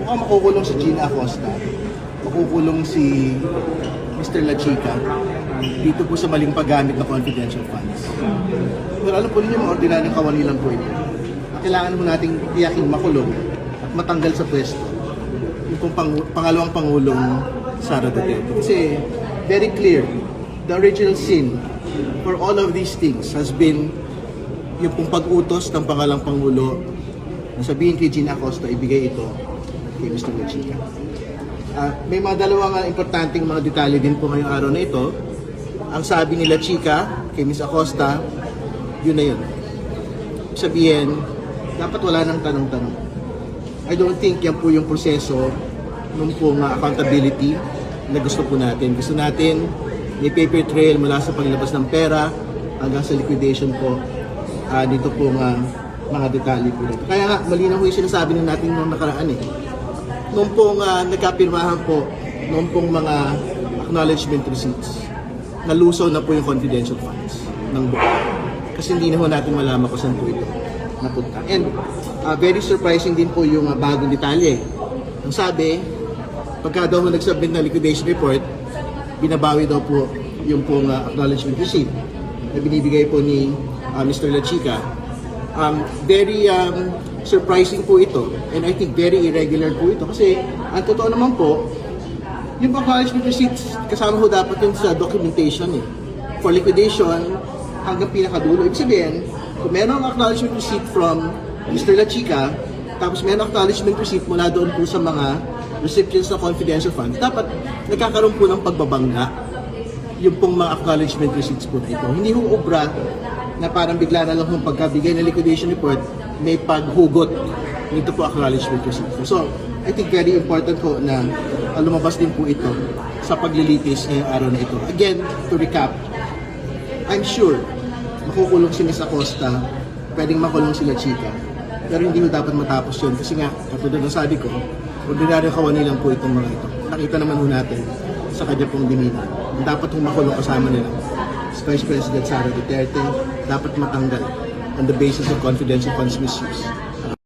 mukhang makukulong si Gina Acosta, makukulong si Mr. La Chica dito po sa maling paggamit ng confidential funds. Pero alam po ninyo, mga ordinaryong kawani lang po ito. Kailangan po nating tiyaking makulong at matanggal sa pwesto yung pong pangalawang Pangulong Sara Duterte. Kasi very clear, the original sin for all of these things has been yung pong pag-utos ng pangalawang Pangulo na sabihin kay Gina Acosta, ibigay ito kay Mr. La Chica. May mga dalawang importanteng mga detalye din po ngayong araw na ito. Ang sabi ni La Chica kay Ms. Acosta, yun na yun. Sabihin, dapat wala nang tanong-tanong. I don't think yan po yung proseso nung pong accountability na gusto po natin. Gusto natin may paper trail mula sa paglabas ng pera hanggang sa liquidation po. Dito po mga detalye po dito. Kaya nga, malinaw po yung sinasabi natin nung nakaraan eh. Nung pong nagkapirmahan po, nung pong mga acknowledgement receipts, nalusaw na po yung confidential funds ng buo. Kasi hindi na po natin malaman kung saan po ito napunta. And very surprising din po yung bagong detalye. Ang sabi, pagka daw nag-submit ng liquidation report, binabawi daw po yung pong acknowledgement receipt na binibigay po ni Mr. La Chica. Very surprising po ito, and I think very irregular po ito kasi ang totoo naman po, yung acknowledgement receipts kasama ho dapat yun sa documentation eh. For liquidation hanggang pinakadulo. Ibig sabihin, kung meron acknowledgement receipt from Mr. La Chica, tapos meron acknowledgement receipt mula doon po sa mga recipients ng confidential funds, dapat nagkakaroon po ng pagbabangga yung pong mga acknowledgement receipts po na ito. Hindi ho obra na parang bigla na lang kung pagkabigay ng liquidation report, may paghugot nito po acknowledgement receipt. So, I think very important po na lumabas din po ito sa paglilitis ngayong araw na ito. Again, to recap, I'm sure makukulong si Ms. Acosta, pwedeng makulong si La Chica, pero hindi mo dapat matapos yun kasi nga, katulad ng sabi ko, ordinaryong kawani lang po itong mga ito. Nakita naman ho natin sa kanya pong dinina. Dapat hong makulong kasama nila si Vice President Sara Duterte, dapat matanggal on the basis of confidential funds misuse.